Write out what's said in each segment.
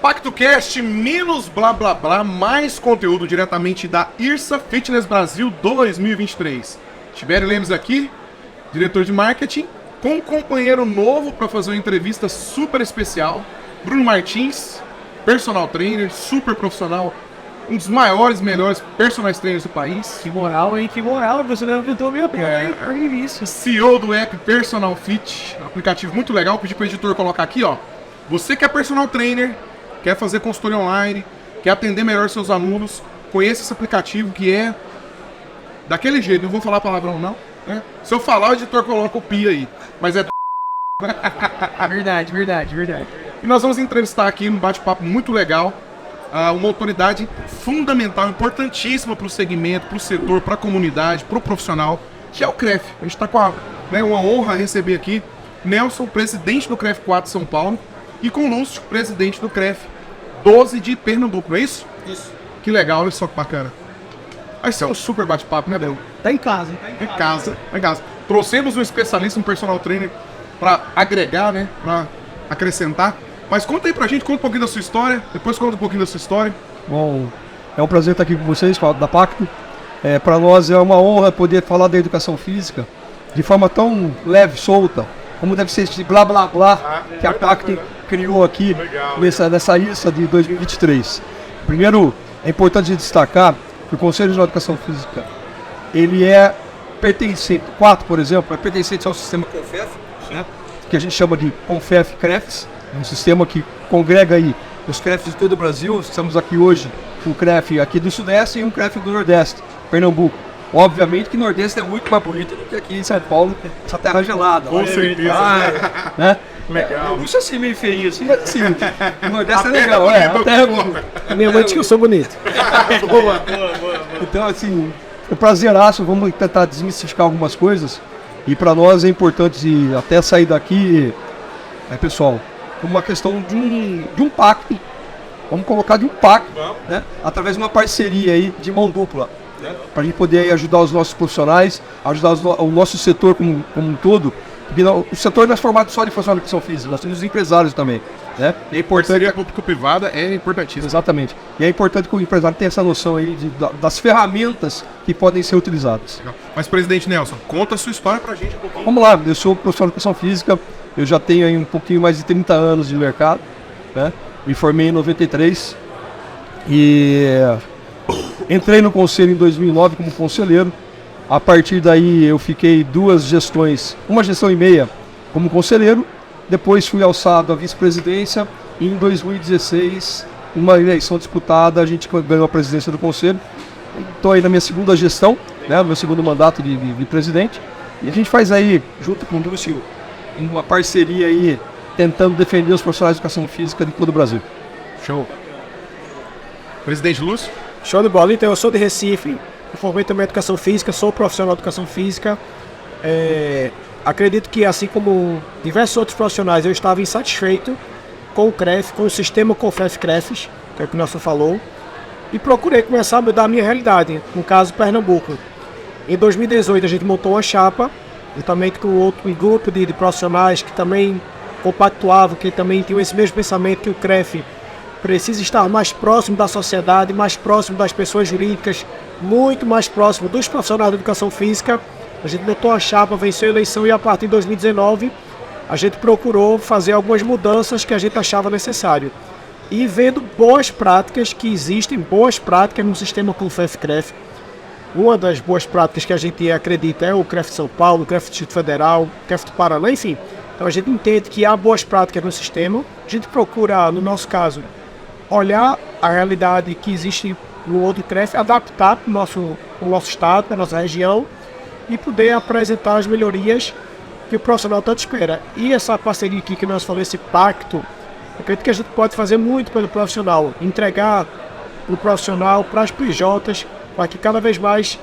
PactoCast, menos blá blá blá, mais conteúdo diretamente da IRSA Fitness Brasil 2023. Tibério Lemos aqui, diretor de marketing, com um companheiro novo para fazer uma entrevista super especial, Bruno Martins, personal trainer, super profissional, um dos maiores, melhores personal trainers do país. Que moral, hein? Que moral, você não inventou minha isso. CEO do app Personal Fit, aplicativo muito legal, pedi pro editor colocar aqui, ó. Você que é personal trainer, quer fazer consultoria online, quer atender melhor seus alunos, conheça esse aplicativo que é daquele jeito, não vou falar palavrão não, né? Se eu falar, o editor coloca o pi aí, mas é Verdade. E nós vamos entrevistar aqui um bate-papo muito legal, uma autoridade fundamental, importantíssima para o segmento, para o setor, para a comunidade, para o profissional, que é o CREF. A gente está com uma honra receber aqui Nelson, presidente do CREF 4 de São Paulo, e conosco, presidente do CREF 12 de Pernambuco, não é isso? Isso. Que legal, olha só que bacana. Vai ser um super bate-papo, né, Bel? Tá em casa, Em casa. Trouxemos um especialista, um personal trainer, para agregar, né, para acrescentar. Mas conta aí pra gente, conta um pouquinho da sua história, depois conta um pouquinho da sua história. Bom, é um prazer estar aqui com vocês, falar da Pacto. Para nós é uma honra poder falar da educação física de forma tão leve, solta, como deve ser esse blá blá blá que a Pacto criou aqui nessa IRSA de 2023. Primeiro, é importante destacar que o Conselho de Educação Física, ele é pertencente, 4, por exemplo, é pertencente ao sistema CONFEF, né, que a gente chama de CONFEF-CREFs, um sistema que congrega aí os CREFs de todo o Brasil. Estamos aqui hoje com o CREF aqui do Sudeste e um CREF do Nordeste, Pernambuco. Obviamente que o Nordeste é muito mais bonito do que aqui em São Paulo, essa terra gelada. Com certeza. Né? Legal. Não sei se meio feio assim, mas assim, o Nordeste é legal, a terra é bonita. Minha mãe diz que eu sou bonito. Boa. Então, assim, é um prazeraço, vamos tentar desmistificar algumas coisas. E para nós é importante até sair daqui, pessoal, uma questão de um pacto, vamos colocar de um pacto, né, através de uma parceria aí de mão dupla, para a gente poder aí ajudar os nossos profissionais, ajudar o nosso setor como um todo, porque o setor não é formado só de profissionais de educação física, nós temos os empresários também, né? É importante. Parceria público-privada é importantíssima. Exatamente. E é importante que o empresário tenha essa noção aí das ferramentas que podem ser utilizadas. Mas, presidente Nelson, conta a sua história pra gente um pouquinho. Vamos lá, eu sou profissional de educação física, eu já tenho aí um pouquinho mais de 30 anos de mercado, né? Me formei em 93 e entrei no conselho em 2009 como conselheiro. A partir daí eu fiquei 2 gestões, uma gestão e meia como conselheiro, depois fui alçado à vice-presidência e em 2016, uma eleição disputada, a gente ganhou a presidência do conselho. Estou aí na minha segunda gestão, né, no meu segundo mandato de presidente, e a gente faz aí, junto com o Lúcio, uma parceria aí, tentando defender os profissionais de educação física de todo o Brasil. Show. Presidente Lúcio? Show de bola. Então, eu sou de Recife, eu formei também em educação física, sou profissional de educação física. Acredito que, assim como diversos outros profissionais, eu estava insatisfeito com o CREF, com o sistema CONFEF-CREFs, que é o que o Nelson falou, e procurei começar a mudar a minha realidade, no caso Pernambuco. Em 2018 a gente montou uma chapa, juntamente com outro grupo de profissionais que também compactuavam, que também tinham esse mesmo pensamento, que o CREF precisa estar mais próximo da sociedade, mais próximo das pessoas jurídicas, muito mais próximo dos profissionais da educação física. A gente montou a chapa, venceu a eleição e a partir de 2019 a gente procurou fazer algumas mudanças que a gente achava necessário. E vendo boas práticas que existem, boas práticas no sistema CONFEF-CREF. Uma das boas práticas que a gente acredita é o CREF de São Paulo, o CREF do Distrito Federal, o CREF do Paraná, enfim. Então a gente entende que há boas práticas no sistema. A gente procura, no nosso caso, olhar a realidade que existe no outro CREF, adaptar para o nosso estado, para a nossa região e poder apresentar as melhorias que o profissional tanto espera. E essa parceria aqui que nós falamos, esse pacto, eu acredito que a gente pode fazer muito pelo profissional, entregar o profissional para as PJs, para que cada vez mais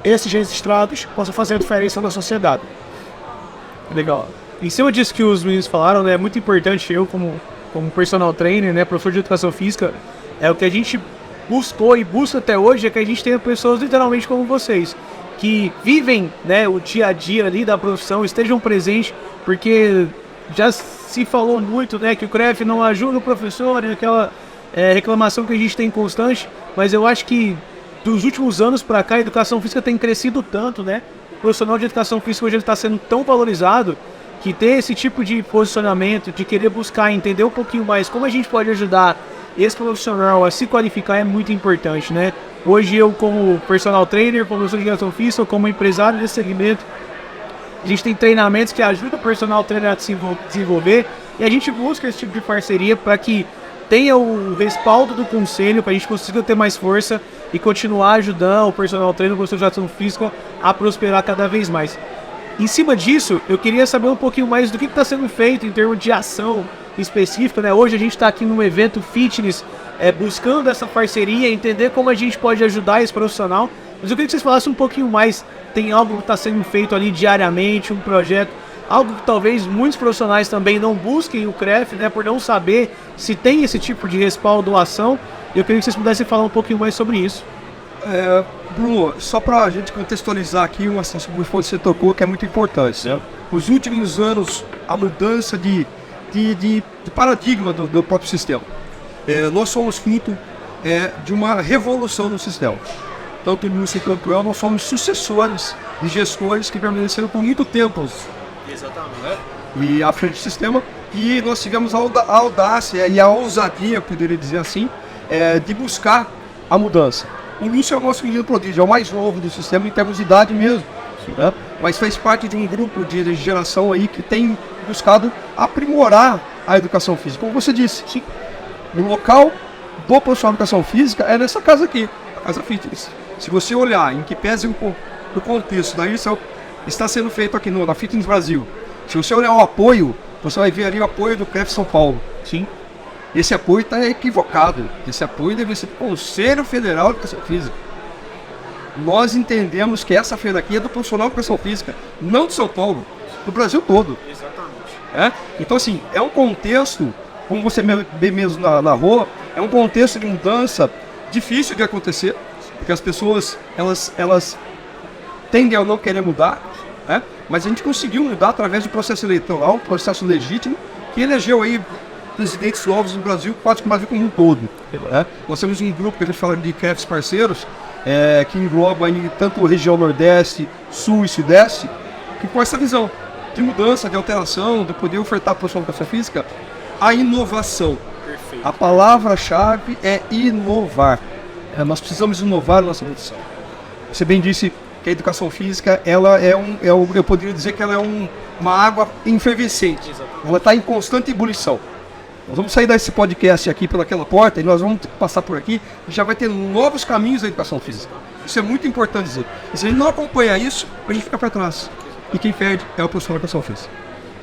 esses registrados possam fazer a diferença na sociedade. Legal. Em cima disso que os meninos falaram, né, é muito importante eu como personal trainer, né, professor de educação física, é o que a gente buscou e busca até hoje, é que a gente tenha pessoas literalmente como vocês, que vivem, né, o dia a dia ali da profissão, estejam presentes, porque já se falou muito, né, que o CREF não ajuda o professor, é aquela reclamação que a gente tem constante, mas eu acho que dos últimos anos para cá a educação física tem crescido tanto, né? O profissional de educação física hoje está sendo tão valorizado que ter esse tipo de posicionamento, de querer buscar entender um pouquinho mais como a gente pode ajudar esse profissional a se qualificar é muito importante, né? Hoje eu, como personal trainer, como professor de educação física, como empresário desse segmento, a gente tem treinamentos que ajudam o personal trainer a se desenvolver e a gente busca esse tipo de parceria para que tenha o respaldo do conselho, para a gente consiga ter mais força e continuar ajudando o personal trainer, o professor de educação física a prosperar cada vez mais. Em cima disso, eu queria saber um pouquinho mais do que está sendo feito em termos de ação específica, né? Hoje a gente está aqui num evento fitness, buscando essa parceria, entender como a gente pode ajudar esse profissional. Mas eu queria que vocês falassem um pouquinho mais. Tem algo que está sendo feito ali diariamente, um projeto, algo que talvez muitos profissionais também não busquem o CREF, né? Por não saber se tem esse tipo de respaldo ou ação. Eu queria que vocês pudessem falar um pouquinho mais sobre isso. Bruno, só para a gente contextualizar aqui um assunto que você tocou que é muito importante, né? Os últimos anos, a mudança de paradigma do próprio sistema. Nós somos fruto de uma revolução no sistema. Tanto no campeão, nós somos sucessores de gestores que permaneceram por muito tempo. Exatamente. E à frente do sistema. E nós tivemos a audácia e a ousadia, eu poderia dizer assim, de buscar a mudança. O Lúcio é o nosso menino prodígio, é o mais novo do sistema em termos de idade mesmo. Né? Mas faz parte de um grupo de geração aí que tem buscado aprimorar a educação física. Como você disse, sim, o local do profissional de educação física é nessa casa aqui, a Casa Fitness. Se você olhar em que pese o contexto daí, está sendo feito aqui na Fitness Brasil. Se você olhar o apoio, você vai ver ali o apoio do CREF São Paulo. Sim. Esse apoio está equivocado. Esse apoio deve ser do Conselho Federal de Educação Física. Nós entendemos que essa feira aqui é do profissional de educação física, não de São Paulo, do Brasil todo. Exatamente. Então, assim, é um contexto, como você vê mesmo na rua, é um contexto de mudança difícil de acontecer, porque as pessoas, elas tendem a não querer mudar, né? Mas a gente conseguiu mudar através do processo eleitoral, um processo legítimo, que elegeu aí presidentes novos no Brasil, quase que o Brasil como um todo. Né? Nós temos um grupo que a gente fala de CREFs parceiros, que engloba aí tanto a região Nordeste, Sul e Sudeste, que com essa visão de mudança, de alteração, de poder ofertar para a pessoa de educação física a inovação. Perfeito. A palavra-chave é inovar. Nós precisamos inovar a nossa produção. Você bem disse que a educação física, ela eu poderia dizer que ela é uma água efervescente. Exatamente. Ela está em constante ebulição. Nós vamos sair desse podcast aqui pelaquela porta e nós vamos passar por aqui e já vai ter novos caminhos da educação física. Isso é muito importante dizer. E se a gente não acompanhar isso, a gente fica para trás. E quem perde é o profissional da educação física.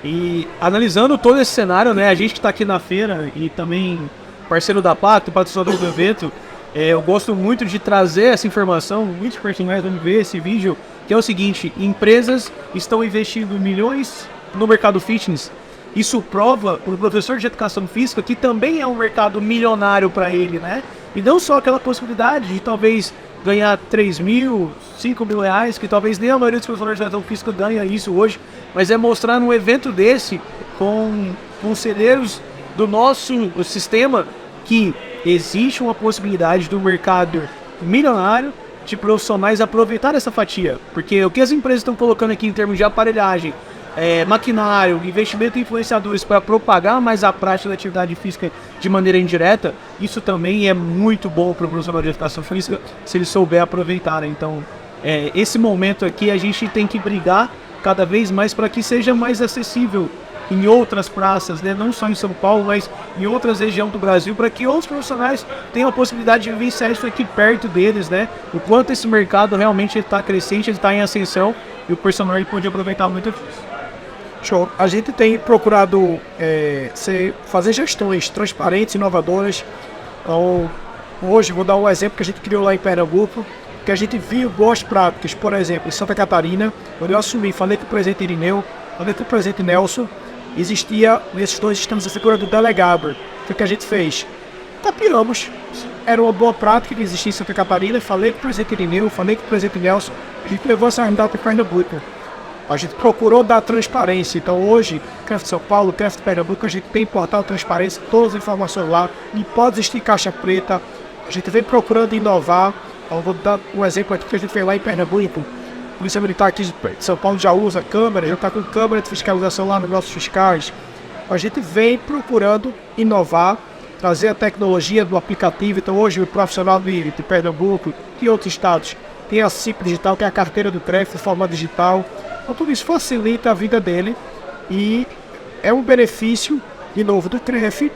E analisando todo esse cenário, né, a gente que está aqui na feira e também parceiro da Pacto, patrocinador do evento, eu gosto muito de trazer essa informação, muitos personagens vão ver esse vídeo, que é o seguinte: empresas estão investindo milhões no mercado fitness. Isso prova para o professor de educação física que também é um mercado milionário para ele, né? E não só aquela possibilidade de talvez ganhar 3 mil, 5 mil reais, que talvez nem a maioria dos professores de educação física ganha isso hoje, mas é mostrar num evento desse, com conselheiros do nosso sistema, que existe uma possibilidade do mercado milionário de profissionais aproveitar essa fatia. Porque o que as empresas estão colocando aqui em termos de aparelhagem, maquinário, investimento em influenciadores para propagar mais a prática da atividade física de maneira indireta, isso também é muito bom para o profissional de educação física, se ele souber aproveitar. Então, esse momento aqui a gente tem que brigar cada vez mais para que seja mais acessível em outras praças, né? Não só em São Paulo, mas em outras regiões do Brasil, para que outros profissionais tenham a possibilidade de vivenciar isso aqui perto deles, né? O quanto esse mercado realmente está crescente, ele está em ascensão, e o personal ele pode aproveitar muito disso. Show. A gente tem procurado fazer gestões transparentes, inovadoras. Então, hoje, vou dar um exemplo que a gente criou lá em Pernambuco, que a gente viu boas práticas, por exemplo, em Santa Catarina, quando eu assumi, falei com o presidente Irineu, falei com o presidente Nelson, existia esses dois sistemas de segurança do delegado. O que a gente fez? Copiamos. Era uma boa prática que existia em Santa Catarina, falei com o presidente Irineu, falei com o presidente Nelson, a gente levou essa realidade para Pernambuco. A gente procurou dar transparência. Então hoje, CREF de São Paulo, CREF de Pernambuco, a gente tem portal transparência, todas as informações lá, não pode existir caixa preta. A gente vem procurando inovar. Eu vou dar um exemplo aqui que a gente fez lá em Pernambuco. A Polícia Militar aqui de São Paulo já usa câmera, já está com câmera de fiscalização lá nos nossos fiscais. A gente vem procurando inovar, trazer a tecnologia do aplicativo. Então hoje o profissional de Pernambuco e outros estados tem a CIP digital, que é a carteira do CREF de forma digital. Então tudo isso facilita a vida dele e é um benefício, de novo, do CREF,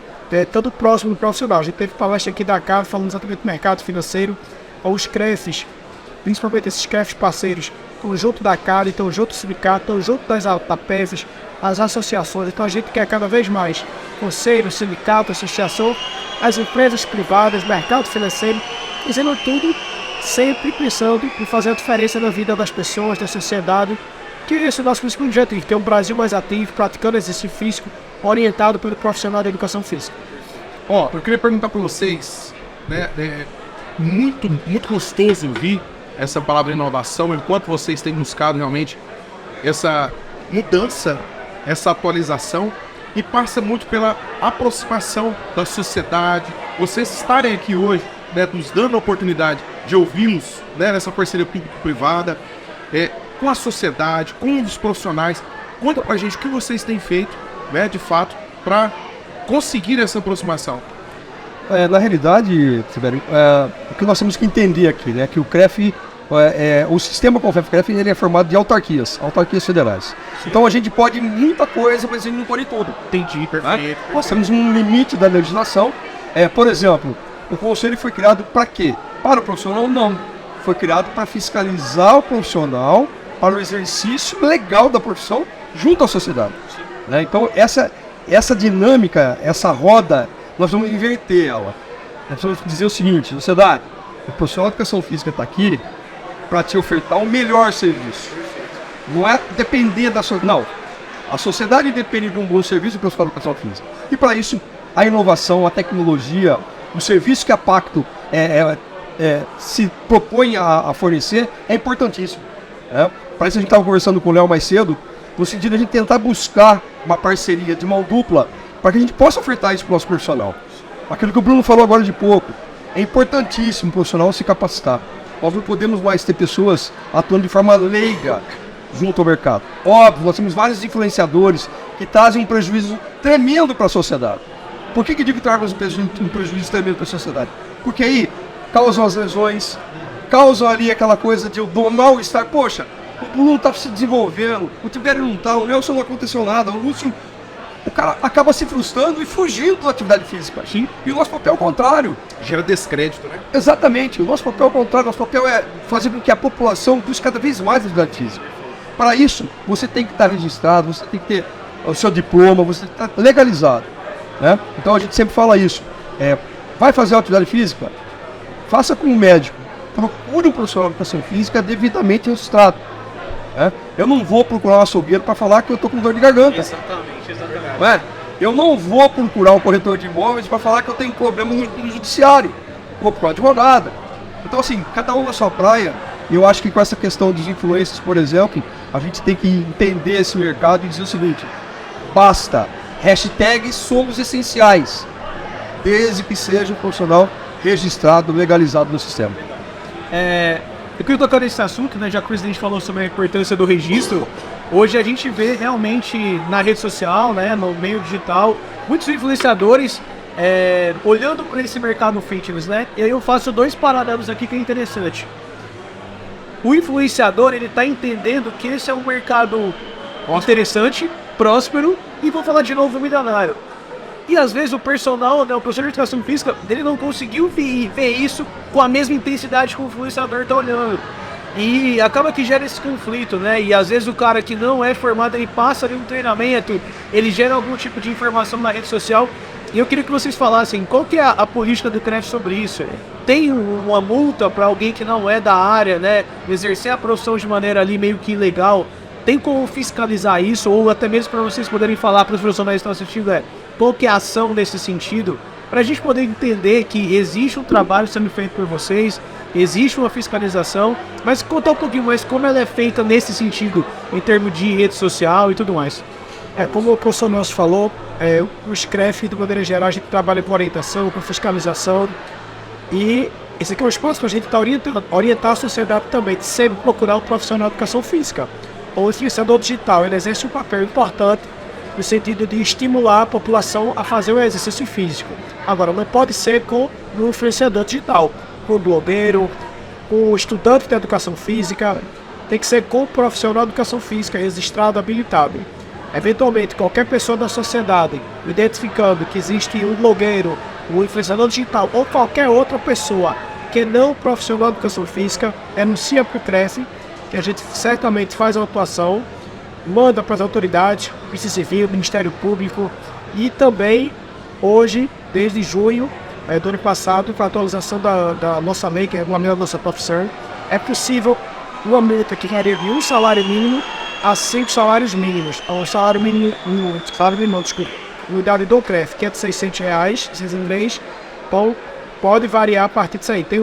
tanto próximo do profissional. A gente teve palestra aqui da CAV falando exatamente do mercado financeiro. Os CREFs, principalmente esses CREFs parceiros, estão junto da CAD, estão junto do sindicato, estão junto das APEVs, as associações. Então a gente quer cada vez mais conselho, sindicato, associação, as empresas privadas, mercado financeiro, fazendo tudo sempre pensando em fazer a diferença na vida das pessoas, da sociedade, que esse é o nosso principal objetivo, ter um Brasil mais ativo, praticando exercício físico, orientado pelo profissional da educação física. Ó, eu queria perguntar para vocês, né, muito gostoso ouvir essa palavra inovação, enquanto vocês têm buscado realmente essa mudança, essa atualização, e passa muito pela aproximação da sociedade. Vocês estarem aqui hoje, né, nos dando a oportunidade de ouvi-los, né, nessa parceria público-privada, com a sociedade, com os profissionais. Conta pra gente o que vocês têm feito, né, de fato, para conseguir essa aproximação. Na realidade, Tibério, o que nós temos que entender aqui, né, que o CREF, o sistema CONFEF-CREF, ele é formado de autarquias federais. Então a gente pode muita coisa, mas a gente não pode tudo. Entendi, perfeito. Nós temos um limite da legislação. Por exemplo, o conselho foi criado para quê? Para o profissional? Não. Foi criado para fiscalizar o profissional para o exercício legal da profissão junto à sociedade. Né? Então essa dinâmica, essa roda, nós vamos inverter ela. Nós vamos dizer o seguinte: sociedade, o profissional de educação física está aqui para te ofertar o melhor serviço. Não é depender da sociedade. Não. A sociedade depende de um bom serviço do profissional de educação física. E para isso, a inovação, a tecnologia, o serviço que a Pacto se propõe a fornecer é importantíssimo. Para isso a gente estava conversando com o Léo mais cedo, no sentido de a gente tentar buscar uma parceria de mão dupla para que a gente possa ofertar isso para o nosso profissional. Aquilo que o Bruno falou agora de pouco, é importantíssimo o profissional se capacitar. Nós não podemos mais ter pessoas atuando de forma leiga junto ao mercado. Óbvio, nós temos vários influenciadores que trazem um prejuízo tremendo para a sociedade. Por que digo que trazem um prejuízo tremendo para a sociedade? Porque aí causam as lesões, causam ali aquela coisa do mal-estar. Poxa, o Bruno está se desenvolvendo, o Tibério não está, o Nelson não aconteceu nada, o Lúcio... O cara acaba se frustrando e fugindo da atividade física. Sim. E o nosso papel é o contrário. Gera descrédito, né? Exatamente. O nosso papel é o contrário. Nosso papel é fazer com que a população busque cada vez mais a atividade física. Para isso, você tem que estar registrado, você tem que ter o seu diploma, você tem que estar legalizado. Né? Então a gente sempre fala isso. Vai fazer a atividade física? Faça com um médico. Procure um profissional de educação física devidamente registrado. Eu não vou procurar um açougueiro para falar que eu estou com dor de garganta. Exatamente. Eu não vou procurar um corretor de imóveis para falar que eu tenho problema no judiciário. Vou procurar advogada. Então, assim, cada um na sua praia. E eu acho que com essa questão dos influencers, por exemplo, a gente tem que entender esse mercado e dizer o seguinte: basta, #somos essenciais, desde que seja um profissional registrado, legalizado no sistema. Eu queria tocar nesse assunto, né, já que o presidente falou sobre a importância do registro. Hoje a gente vê realmente na rede social, né, no meio digital, muitos influenciadores olhando para esse mercado fitness, né? E aí eu faço dois paralelos aqui que é interessante. O influenciador, ele está entendendo que esse é um mercado interessante, próspero, e vou falar de novo, milionário. E às vezes o personal, né, o professor de educação física, ele não conseguiu ver isso com a mesma intensidade que o influenciador está olhando. E acaba que gera esse conflito, né? E às vezes o cara que não é formado, ele passa ali um treinamento, ele gera algum tipo de informação na rede social. E eu queria que vocês falassem, qual que é a política do CREF sobre isso? Tem uma multa para alguém que não é da área, né, exercer a profissão de maneira ali meio que ilegal? Tem como fiscalizar isso? Ou até mesmo para vocês poderem falar para os profissionais que estão assistindo, qual que é a ação nesse sentido? para a gente poder entender que existe um trabalho sendo feito por vocês, existe uma fiscalização, mas contar um pouquinho mais como ela é feita nesse sentido, em termos de rede social e tudo mais. Como o professor Nelson falou, o SCREF, de maneira geral, a gente trabalha com orientação, com fiscalização, e esse aqui é um espaço para a gente orientar a sociedade também, de sempre procurar um profissional de educação física. O influenciador digital, ele exerce um papel importante no sentido de estimular a população a fazer o exercício físico. Agora, não pode ser com o influenciador digital, com o blogueiro, com o estudante de educação física, tem que ser com o profissional de educação física registrado, habilitado. Eventualmente, qualquer pessoa da sociedade, identificando que existe um blogueiro, um influenciador digital ou qualquer outra pessoa que não profissional de educação física, denuncia para o CREF, que a gente certamente faz uma atuação, manda para as autoridades, Polícia Civil, Ministério Público, e também hoje, desde junho do ano passado, com a atualização da nossa lei, que é regulamenta a nossa profissão, é possível uma multa que varia de um salário mínimo a 5 salários mínimos. O salário mínimo, unidade do CREF, que é de R$600, esses inglês, então pode variar a partir disso aí. Tem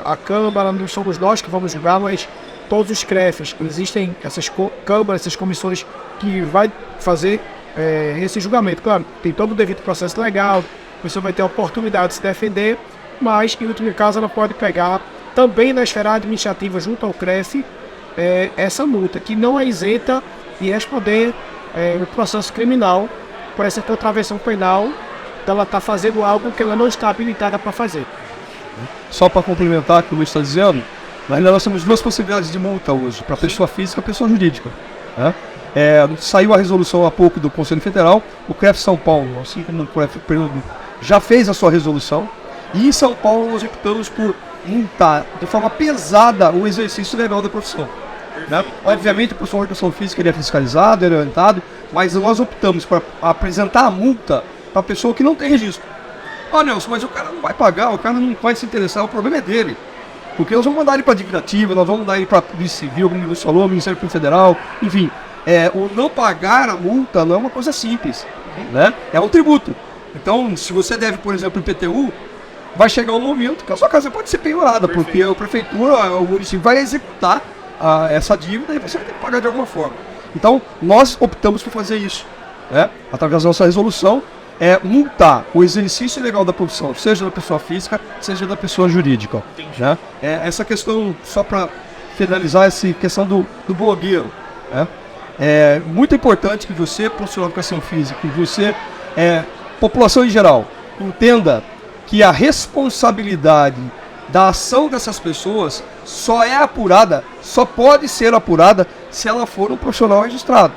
a Câmara, não somos nós que vamos julgar, mas todos os CREFs, existem essas câmaras, essas comissões que vai fazer esse julgamento. Claro, tem todo o devido processo legal, a pessoa vai ter a oportunidade de se defender, mas em último caso ela pode pegar também na esfera administrativa junto ao CREF essa multa, que não é isenta de responder o processo criminal por essa contravenção penal dela estar fazendo algo que ela não está habilitada para fazer. Só para complementar o que o Luiz está dizendo, ainda nós temos duas possibilidades de multa hoje, para pessoa física e pessoa jurídica. Né? Saiu a resolução há pouco do Conselho Federal, o CREF São Paulo, assim como o CREF Pernambuco, já fez a sua resolução, e em São Paulo nós optamos por multar de forma pesada o exercício legal da profissão. Né? Obviamente o profissional de educação física ele é fiscalizado, ele é orientado, mas nós optamos por apresentar a multa para a pessoa que não tem registro. Nelson, mas o cara não vai pagar, o cara não vai se interessar, o problema é dele. Porque nós vamos mandar ele para a Administrativa, nós vamos mandar ele para a Polícia Civil, como você falou, Ministério Público Federal, enfim. O não pagar a multa não é uma coisa simples, né? É um tributo. Então, se você deve, por exemplo, IPTU, vai chegar um momento que a sua casa pode ser penhorada, porque a Prefeitura, o município vai executar essa dívida e você vai ter que pagar de alguma forma. Então, nós optamos por fazer isso, né? Através da nossa resolução, multar o exercício legal da profissão, seja da pessoa física, seja da pessoa jurídica. Né? Essa questão, só para finalizar, essa questão do blogueiro. Né? É muito importante que você, profissional de educação física, que você, população em geral, entenda que a responsabilidade da ação dessas pessoas só pode ser apurada se ela for um profissional registrado.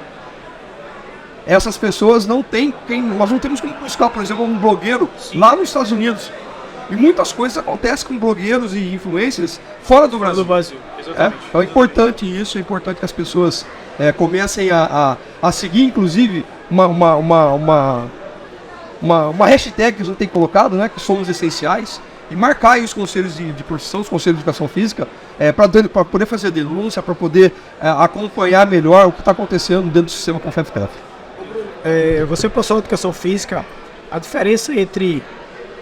Essas pessoas nós não temos como buscar, por exemplo, um blogueiro lá nos Estados Unidos. E muitas coisas acontecem com blogueiros e influencers fora do Brasil. Então é importante isso, é importante que as pessoas comecem a seguir, inclusive, uma hashtag que a gente tem colocado, né, que somos essenciais, e marcar aí os conselhos de profissão, os conselhos de educação física, para poder fazer denúncia, para poder acompanhar melhor o que está acontecendo dentro do sistema CONFEF-CREF. Você, professor de educação física, a diferença entre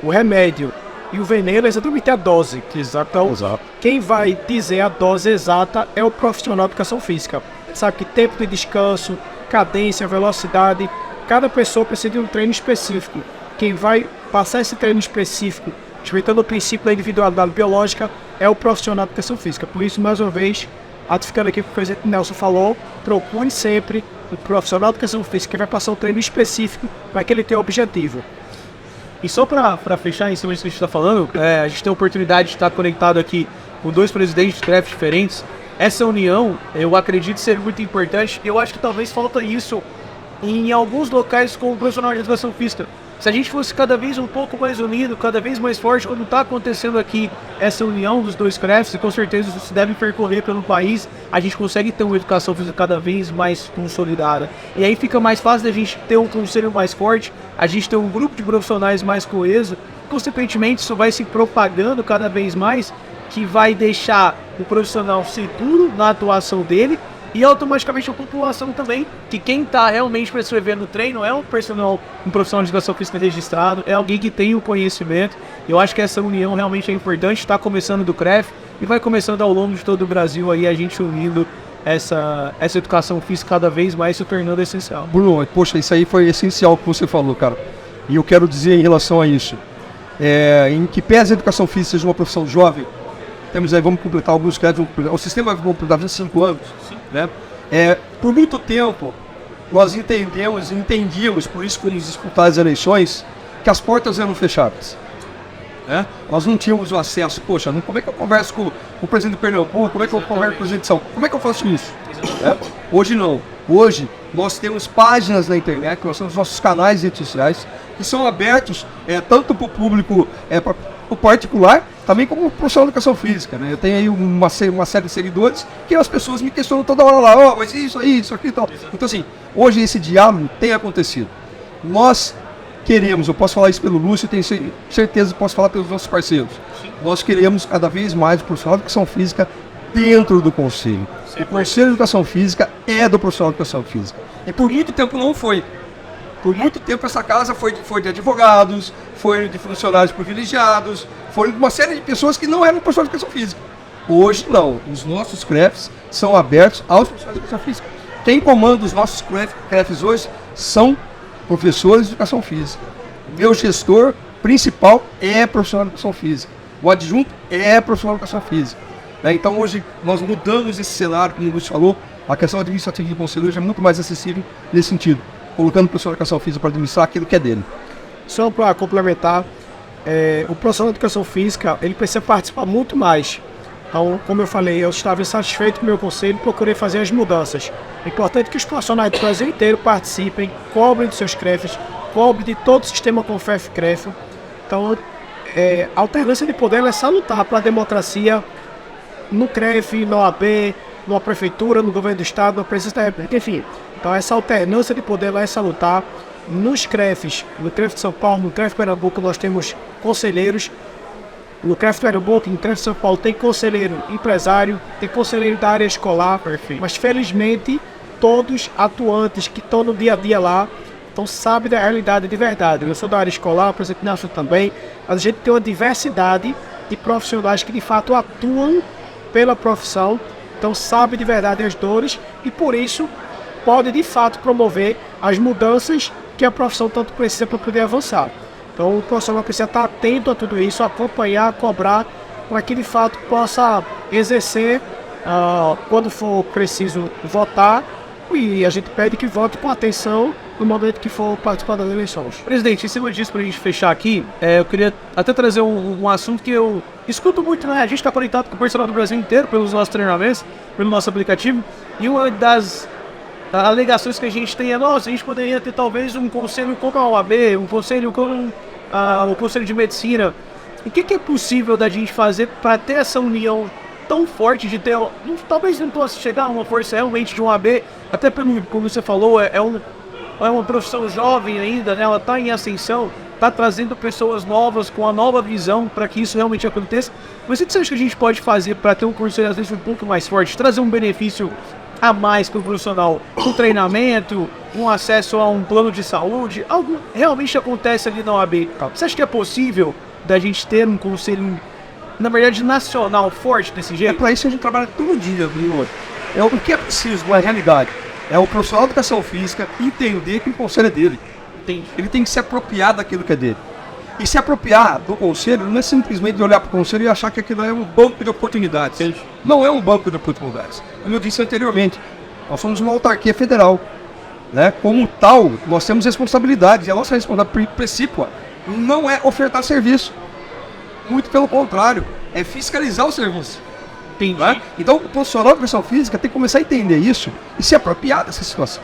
o remédio e o veneno é exatamente a dose. Então, quem vai dizer a dose exata é o profissional de educação física. Sabe que tempo de descanso, cadência, velocidade, cada pessoa precisa de um treino específico. Quem vai passar esse treino específico, respeitando o princípio da individualidade biológica, é o profissional de educação física. Por isso, mais uma vez, ratificando aqui o que o presidente Nelson falou, procure sempre o profissional de educação física que vai passar um treino específico para que ele tenha o objetivo. E só para fechar em cima disso que a gente está falando, a gente tem a oportunidade de estar conectado aqui com 2 presidentes de CREF diferentes. Essa união, eu acredito ser muito importante. Eu acho que talvez falta isso em alguns locais com o profissional de educação física. Se a gente fosse cada vez um pouco mais unido, cada vez mais forte, quando está acontecendo aqui essa união dos 2 CREFs, e com certeza isso deve percorrer pelo país, a gente consegue ter uma educação física cada vez mais consolidada. E aí fica mais fácil da gente ter um conselho mais forte, a gente ter um grupo de profissionais mais coeso, consequentemente isso vai se propagando cada vez mais, que vai deixar o profissional seguro na atuação dele e automaticamente a população também, que quem está realmente prescrevendo o treino é um profissional de educação física registrado, é alguém que tem o conhecimento. Eu acho que essa união realmente é importante, está começando do CREF e vai começando ao longo de todo o Brasil aí, a gente unindo essa educação física cada vez mais se tornando essencial. Bruno, poxa, isso aí foi essencial o que você falou, cara. E eu quero dizer em relação a isso, em que pese a educação física seja uma profissão jovem, temos aí, vamos completar alguns créditos, o sistema vai completar 25 anos, né? Por muito tempo, nós entendíamos, por isso que eles disputaram as eleições, que as portas eram fechadas. Né? Nós não tínhamos o acesso, poxa, como é que eu converso com o presidente do Pernambuco, como é que eu converso com o presidente de São Paulo, como é que eu faço isso? Hoje não. Hoje nós temos páginas na internet, nós temos nossos canais de redes sociais, que são abertos tanto para o público, para o particular, também como profissional de educação física. Né? Eu tenho aí uma série de seguidores que as pessoas me questionam toda hora lá, mas isso aí, isso aqui e tal. Então assim, hoje esse diálogo tem acontecido. Nós queremos, eu posso falar isso pelo Lúcio, tenho certeza que posso falar pelos nossos parceiros. Nós queremos cada vez mais o profissional de educação física dentro do conselho. O Conselho de Educação Física é do profissional de educação física. E por muito tempo não foi. Por muito tempo essa casa foi de advogados, foi de funcionários privilegiados, foi de uma série de pessoas que não eram profissionais de educação física. Hoje não. Os nossos CREFs são abertos aos profissionais de educação física. Quem comanda os nossos CREFs hoje são professores de educação física. O meu gestor principal é profissional de educação física. O adjunto é profissional de educação física. Então hoje nós mudamos esse cenário, como o Lúcio falou, a questão administrativa do conselho hoje é muito mais acessível nesse sentido, colocando o profissional de educação física para administrar aquilo que é dele. Só para complementar, o profissional de educação física ele precisa participar muito mais. Então, como eu falei, eu estava insatisfeito com o meu conselho e procurei fazer as mudanças. É importante que os profissionais do Brasil inteiro participem, cobrem dos seus CREFs, cobrem de todo o sistema CONFEF-CREF. Então, a alternância de poder é salutar para a democracia no CREF, na OAB, na prefeitura, no governo do estado, na presidência da república, enfim. Então essa alternância de poder lá é salutar. Nos CREFs, no CREF de São Paulo, no CREF de Pernambuco, nós temos conselheiros. No CREF de Pernambuco, no CREF de São Paulo, tem conselheiro empresário, tem conselheiro da área escolar. Perfeito. Mas felizmente, todos atuantes que estão no dia a dia lá, então sabem da realidade de verdade. Eu sou da área escolar, por exemplo, Nelson também. A gente tem uma diversidade de profissionais que de fato atuam pela profissão, então sabe de verdade as dores e por isso pode de fato promover as mudanças que a profissão tanto precisa para poder avançar. Então o profissional precisa estar atento a tudo isso, acompanhar, cobrar, para que de fato possa exercer quando for preciso votar, e a gente pede que vote com atenção no momento que for participar das eleições. Presidente, em cima disso, para a gente fechar aqui, eu queria até trazer um assunto que eu escuto muito, né? A gente está conectado com o personal do Brasil inteiro pelos nossos treinamentos, pelo nosso aplicativo, e uma das alegações que a gente tem nossa, a gente poderia ter talvez um conselho com a OAB, um conselho com o Conselho de Medicina. O que é possível da gente fazer para ter essa união tão forte de ter, talvez não possa chegar a uma força realmente de um OAB, até pelo como você falou, é uma profissão jovem ainda, né? Ela está em ascensão, está trazendo pessoas novas com a nova visão para que isso realmente aconteça. Mas o que você acha que a gente pode fazer para ter um conselho às vezes um pouco mais forte, trazer um benefício a mais para o profissional, um treinamento, um acesso a um plano de saúde, algo realmente acontece ali na OAB? Você acha que é possível da gente ter um conselho, na verdade, nacional forte desse jeito? Para isso a gente trabalha todo dia, Bruno. O que é preciso, na realidade, é o profissional de educação física entender que o conselho é dele. Ele tem que se apropriar daquilo que é dele. E se apropriar do conselho não é simplesmente olhar para o conselho e achar que aquilo é um banco de oportunidades. Não é um banco de oportunidades. Como eu disse anteriormente, nós somos uma autarquia federal. Né? Como tal, nós temos responsabilidade. E a nossa responsabilidade principal não é ofertar serviço. Muito pelo contrário, é fiscalizar o serviço. Né? Então, o profissional de educação física tem que começar a entender isso e se apropriar dessa situação.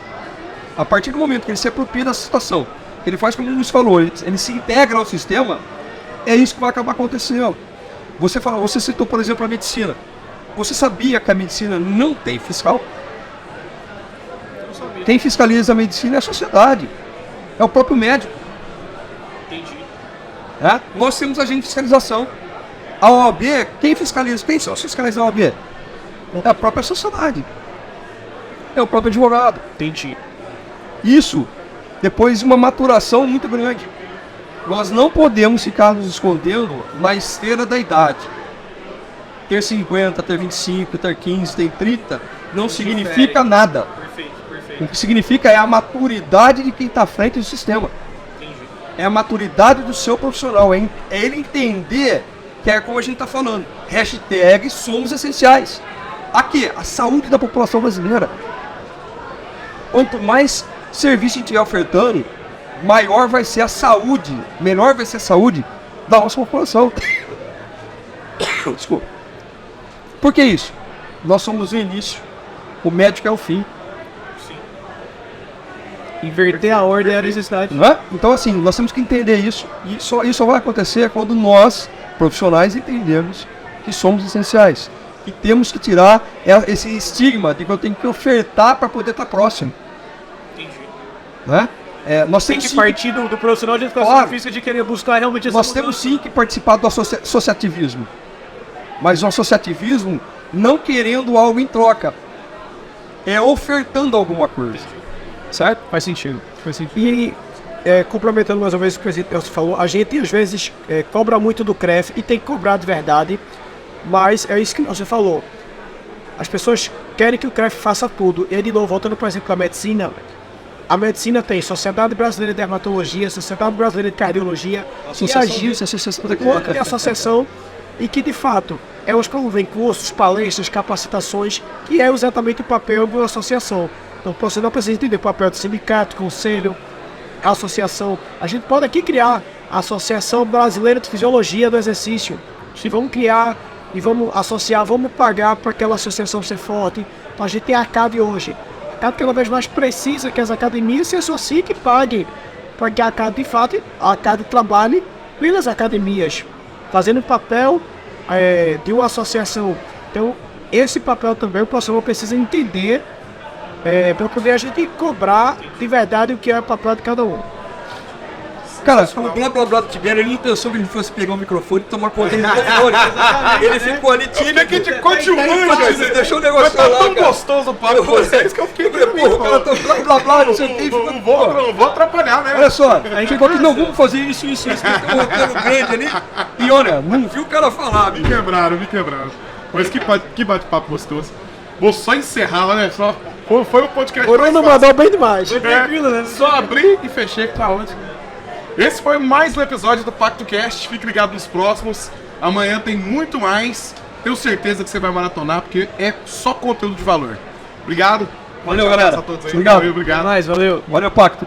A partir do momento que ele se apropria dessa situação, ele faz como o Luiz falou, ele se integra ao sistema, é isso que vai acabar acontecendo. Você citou, por exemplo, a medicina. Você sabia que a medicina não tem fiscal? Quem fiscaliza a medicina é a sociedade, é o próprio médico. Entendi. Nós temos agente de fiscalização. A OAB, quem fiscaliza? Quem só fiscaliza a OAB? É a própria sociedade. é o próprio advogado. Entendi. Isso, depois de uma maturação muito grande. Nós não podemos ficar nos escondendo na esteira da idade. Ter 50, ter 25, ter 15, ter 30, não significa nada. O que significa é a maturidade de quem está à frente do sistema. É a maturidade do seu profissional. É ele entender que é como a gente está falando. Hashtag somos essenciais. Aqui, a saúde da população brasileira. Quanto mais serviço a gente estiver ofertando, maior vai ser a saúde, melhor vai ser a saúde da nossa população. Desculpa. Por que isso? Nós somos o início, o médico é o fim. Inverter a ordem é a necessidade. Não é? Então, assim, nós temos que entender isso. E isso só vai acontecer quando nós, profissionais, entendemos que somos essenciais. E temos que tirar esse estigma de que eu tenho que ofertar para poder estar próximo. Entendi. Né? Nós Tem temos que sim partir do profissional de educação Claro. física de querer buscar realmente essa Nós temos sim que participar do associativismo. Mas o associativismo não querendo algo em troca. É ofertando alguma coisa. Certo? Faz sentido. E complementando mais uma vez o que o presidente Nelson falou, a gente às vezes cobra muito do CREF e tem que cobrar de verdade, mas é isso que você falou. As pessoas querem que o CREF faça tudo. E aí, de novo, voltando, por exemplo, à medicina, a medicina tem Sociedade Brasileira de Dermatologia, Sociedade Brasileira de Cardiologia, outra associação, e que de fato elas promovem cursos, palestras, capacitações, que é exatamente o papel de uma associação. Então você não precisa entender o papel do sindicato, conselho, associação. A gente pode aqui criar a Associação Brasileira de Fisiologia do Exercício. E vamos criar e vamos associar, vamos pagar para aquela associação ser forte. Então a gente tem a ACAD hoje. A ACAD cada vez mais precisa que as academias se associem e paguem. Para que a ACAD, de fato, a ACAD trabalhe pelas academias, fazendo o papel de uma associação. Então, esse papel também o profissional precisa entender para poder a gente cobrar de verdade o que é o papel de cada um. Cara, o blá blá blá do Tibério, ele não pensou que ele fosse pegar o microfone e tomar conta do microfone. Ele ficou ali tímido. Fica aqui de coadjuvante, Ele deixou o negócio tá lá, tão cara. gostoso o papo com vocês que eu fiquei Porra, o cara tá blá blá blá, não sei o que. não vou atrapalhar, né? Olha só, a gente falou que não, vamos fazer isso. Tem um roteiro grande ali. E olha, não viu o cara falar, Me bicho. quebraram. Mas que bate-papo gostoso. Vou só encerrar, olha só. Foi o podcast O Bruno mais fácil. mandou bem demais. Tranquilo, né? Só abrir e fechei que tá ótimo. Esse foi mais um episódio do Pacto Cast. Fique ligado nos próximos. Amanhã tem muito mais. Tenho certeza que você vai maratonar, porque é só conteúdo de valor. Obrigado. Valeu, galera. A todos aí. Obrigado. Obrigado. Valeu. Valeu, Pacto.